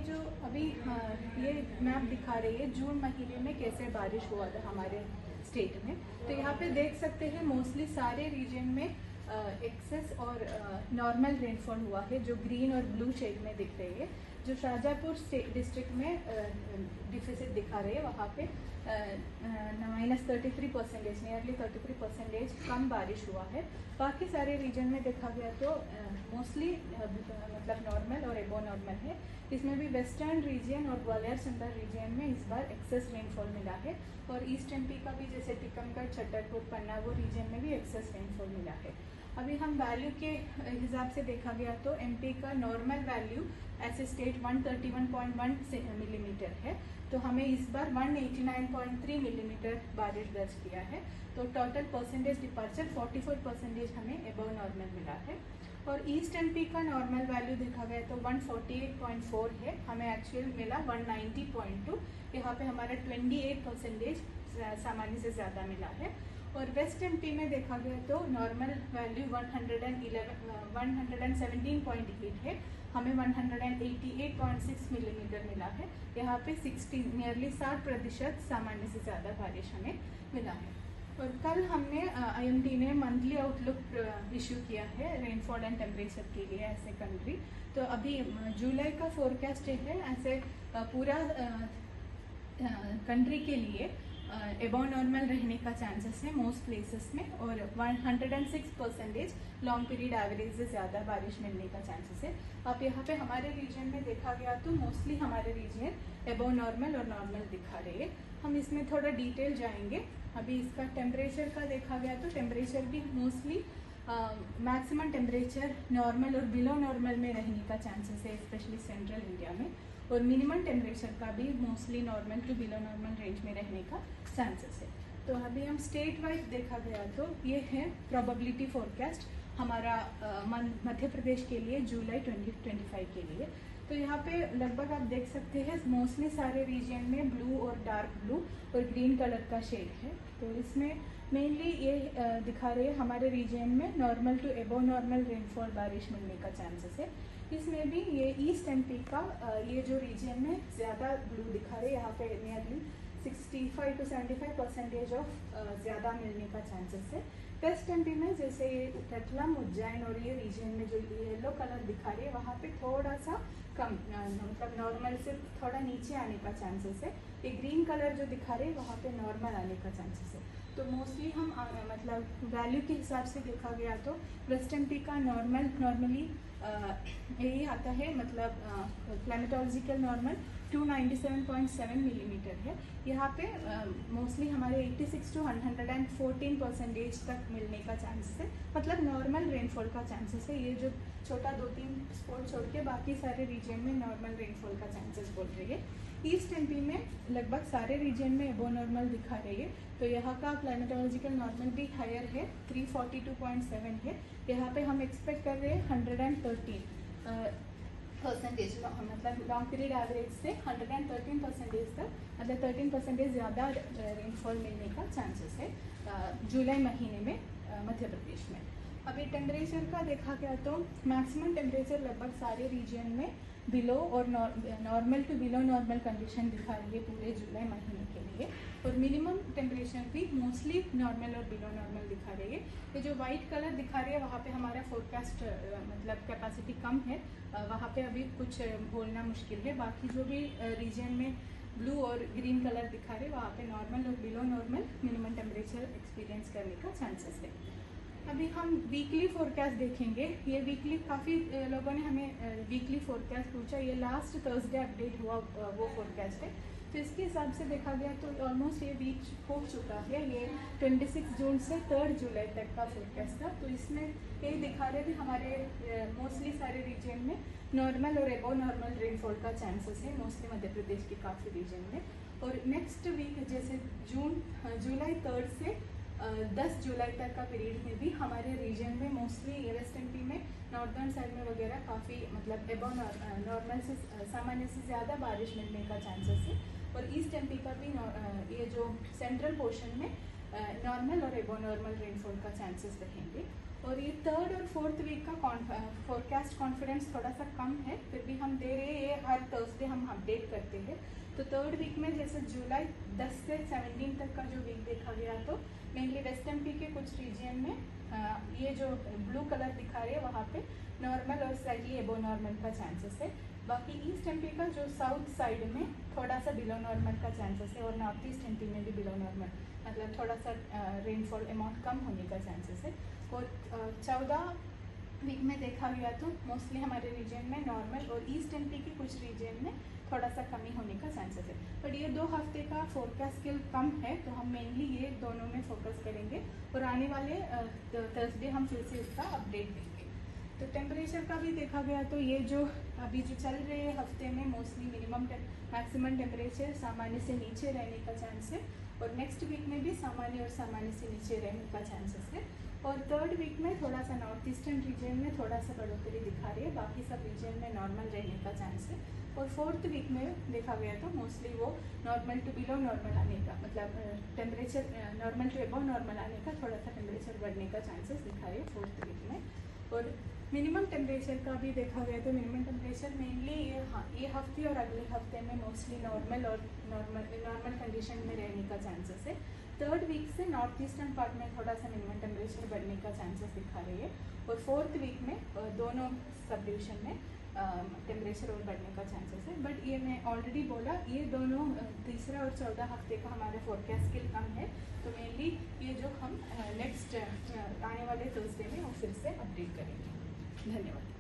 जो अभी ये मैप दिखा रही है जून महीने में कैसे बारिश हुआ था हमारे स्टेट में। तो यहाँ पे देख सकते हैं मोस्टली सारे रीजन में एक्सेस और नॉर्मल रेनफॉल हुआ है, जो ग्रीन और ब्लू शेड में दिख रही है। जो शाहजहाँपुर डिस्ट्रिक्ट में डिफिसिट दिखा रहे हैं वहाँ पे -33%, नियरली 33% कम बारिश हुआ है। बाकी सारे रीजन में देखा गया तो मोस्टली मतलब नॉर्मल और एबो नॉर्मल है। इसमें भी वेस्टर्न रीजन और ग्वालियर चंबा रीजन में इस बार एक्सेस रेनफॉल मिला है, और ईस्ट एमपी का भी जैसे टीकमगढ़, छतरपुर, पन्ना वो रीजन में भी एक्सेस रेनफॉल मिला है। अभी हम वैल्यू के हिसाब से देखा गया तो एमपी का नॉर्मल वैल्यू ऐसे स्टेट 131.1 मिलीमीटर है, तो हमें इस बार 189.3 मिलीमीटर बारिश दर्ज किया है। तो टोटल परसेंटेज डिपार्चर 44% हमें एबव नॉर्मल मिला है। और ईस्ट एमपी का नॉर्मल वैल्यू देखा गया तो 148.4 है, हमें एक्चुअल मिला 190.2। यहाँ पे हमारा 28% सामान्य से ज़्यादा मिला है। और वेस्ट एमपी में देखा गया तो नॉर्मल वैल्यू 117.8 है, हमें 188.6 मिलीमीटर मिला है। यहाँ पे 60% सामान्य से ज़्यादा बारिश हमें मिला है। और कल हमने IMD ने मंथली आउटलुक इशू किया है रेनफॉल एंड टेम्परेचर के लिए ऐसे कंट्री। तो अभी जुलाई का फोरकास्ट है ऐसे पूरा कंट्री के लिए एबव नॉर्मल रहने का चांसेस है मोस्ट प्लेसेस में, और 106% लॉन्ग पीरियड एवरेज से ज़्यादा बारिश मिलने का चांसेस है। अब यहाँ पे हमारे रीजन में देखा गया तो मोस्टली हमारे रीजन एबव नॉर्मल और नॉर्मल दिखा रहे हैं। हम इसमें थोड़ा डिटेल जाएंगे। अभी इसका टेम्परेचर का देखा गया तो टेम्परेचर भी मोस्टली मैक्सिमम टेम्परेचर नॉर्मल और बिलो नॉर्मल में रहने का चांसेस है, स्पेशली सेंट्रल इंडिया में। और मिनिमम टेम्परेचर का भी mostly normal to below normal range में रहने का चांसेस है। तो अभी हम स्टेट वाइज देखा गया तो ये है प्रोबेबिलिटी फोरकास्ट हमारा मध्य प्रदेश के लिए जुलाई 2025 के लिए। तो यहाँ पे लगभग आप देख सकते हैं मोस्टली सारे रीजन में ब्लू और डार्क ब्लू और ग्रीन कलर का शेड है। तो इसमें मेनली ये दिखा रहे हैं हमारे रीजन में नॉर्मल टू एबो नॉर्मल रेनफॉल बारिश मिलने का चांसेस है। इसमें भी ये ईस्ट एमपी का ये जो रीजन में ज़्यादा ब्लू दिखा रहे हैं, यहाँ पे नियरली 65 to 75% ऑफ ज़्यादा मिलने का चांसेस है। वेस्ट एमपी में जैसे रतलाम, उज्जैन और ये रीजन में जो येलो कलर दिखा रही है वहाँ पे थोड़ा सा कम मतलब नॉर्मल से थोड़ा नीचे आने का चांसेस है। ये ग्रीन कलर जो दिखा रहे हैं वहाँ पे नॉर्मल आने का चांसेस है। तो मोस्टली हम मतलब वैल्यू के हिसाब से देखा गया तो वेस्ट एमपी का नॉर्मली यही आता है, मतलब क्लाइमेटोलॉजिकल नॉर्मल 297.7 मिलीमीटर है। यहाँ पे मोस्टली हमारे 86 to 114% तक मिलने का चांसेस है, मतलब नॉर्मल रेनफॉल का चांसेस है। ये जो छोटा 2-3 स्पॉट छोड़ के बाकी सारे रीजन में नॉर्मल रेनफॉल का चांसेस बोल रही है। ईस्ट एमपी में लगभग सारे रीजन में एबो नॉर्मल दिखा रही है। तो यहाँ का क्लाइमेटोलॉजिकल नॉर्मल भी हायर है, 342.7 है। यहाँ पे हम एक्सपेक्ट कर रहे हैं 113% मतलब लॉन्ग पीरियड एवरेज से 113% तक, मतलब 13% ज़्यादा रेनफॉल मिलने का चांसेस है जुलाई महीने में मध्य प्रदेश में। अभी टेम्परेचर का देखा गया तो मैक्सिमम टेम्परेचर लगभग सारे रीजन में बिलो और normal to below normal condition दिखा रही है पूरे जुलाई महीने के लिए। और मिनिमम टेम्परेचर भी मोस्टली नॉर्मल और बिलो नॉर्मल दिखा रही है। ये जो वाइट कलर दिखा रही है वहाँ पे हमारा फोरकास्ट मतलब कैपेसिटी कम है, वहाँ पे अभी कुछ बोलना मुश्किल है। बाकी जो भी रीजन में ब्लू और ग्रीन कलर दिखा रहे हैं वहाँ पे नॉर्मल और below normal minimum temperature experience करने का चांसेस है। अभी हम वीकली फोरकास्ट देखेंगे। ये वीकली काफ़ी लोगों ने हमें वीकली फोरकास्ट पूछा, ये लास्ट थर्सडे अपडेट हुआ वो फोरकास्ट है। तो इसके हिसाब से देखा गया तो ऑलमोस्ट ये वीक हो चुका है। ये 26 जून से 3 जुलाई तक का फोरकास्ट था। तो इसमें ये दिखा रहे थे हमारे मोस्टली सारे रीजन में नॉर्मल और एबो नॉर्मल रेनफॉल का चांसेस है, मोस्टली मध्य प्रदेश के काफ़ी रीजन में। और नेक्स्ट वीक जैसे जुलाई 3 से 10 जुलाई तक का पीरियड में भी हमारे रीजन में मोस्टली वेस्ट एमपी में नॉर्दर्न साइड में वगैरह काफ़ी मतलब एबो नॉर्मल से सामान्य से ज़्यादा बारिश मिलने का चांसेस है। और ईस्ट एमपी का भी ये जो सेंट्रल पोर्शन में नॉर्मल और एबो नॉर्मल रेनफॉल का चांसेस रहेंगे। और ये 3rd और 4th वीक का फोरकास्ट कॉन्फिडेंस थोड़ा सा कम है, फिर भी हम दे रहे हैं ये हर थर्सडे हम अपडेट करते हैं। तो थर्ड वीक में जैसे जुलाई 10 से 17 तक का जो वीक देखा गया, तो मेनली वेस्ट एमपी के कुछ रीजन में ये जो ब्लू कलर दिखा रही है वहाँ पे नॉर्मल और स्लाइटली एबो नॉर्मल का चांसेस है। बाकी ईस्ट एमपी का जो साउथ साइड में थोड़ा सा बिलो नॉर्मल का चांसेस है, और नॉर्थ ईस्ट एमपी में भी बिलो नॉर्मल, मतलब थोड़ा सा रेनफॉल अमाउंट कम होने का चांसेस है। और 14 वीक में देखा गया तो मोस्टली हमारे रीजन में नॉर्मल, और ईस्ट एमपी के कुछ रीजन में थोड़ा सा कमी होने का चांसेस है। बट ये 2 हफ्ते का फोरकास्ट स्किल कम है, तो हम मेनली ये दोनों में फोकस करेंगे, और आने वाले थर्सडे हम फिर से इसका अपडेट देंगे। तो टेम्परेचर का भी देखा गया तो ये जो अभी जो चल रहे हैं हफ्ते में मोस्टली मैक्सिमम टेम्परेचर सामान्य से नीचे रहने का चांस है, और नेक्स्ट वीक में भी सामान्य और सामान्य से नीचे रहने का चांसेस है। और थर्ड वीक में थोड़ा सा नॉर्थ ईस्टर्न रीजन में थोड़ा सा बढ़ोतरी दिखा रही है, बाकी सब रीजन में नॉर्मल रहने का चांस है। और फोर्थ वीक में देखा गया तो मोस्टली वो नॉर्मल टू बिलो नॉर्मल आने का, मतलब temperature normal to above normal आने का थोड़ा सा टेम्परेचर बढ़ने का चांसेस दिखा रही है फोर्थ वीक में। और मिनिमम टेम्परेचर का भी देखा गया तो मिनिमम टेम्परेचर मेनली ये हफ्ते और अगले हफ्ते में मोस्टली नॉर्मल और नॉर्मल कंडीशन में रहने का चांसेस है। थर्ड वीक से नॉर्थ ईस्टर्न पार्ट में थोड़ा सा मिनिमम टेम्परेचर बढ़ने का चांसेस दिखा रही है, और फोर्थ वीक में दोनों सब डिवीजन में टेम्परेचर और बढ़ने का चांसेस है। बट ये मैं ऑलरेडी बोला, ये दोनों तीसरा और 14 हफ्ते का हमारा फोरकास्ट स्किल कम है, तो मेनली ये जो हम नेक्स्ट आने वाले थर्सडे में वो फिर से अपडेट करेंगे। धन्यवाद।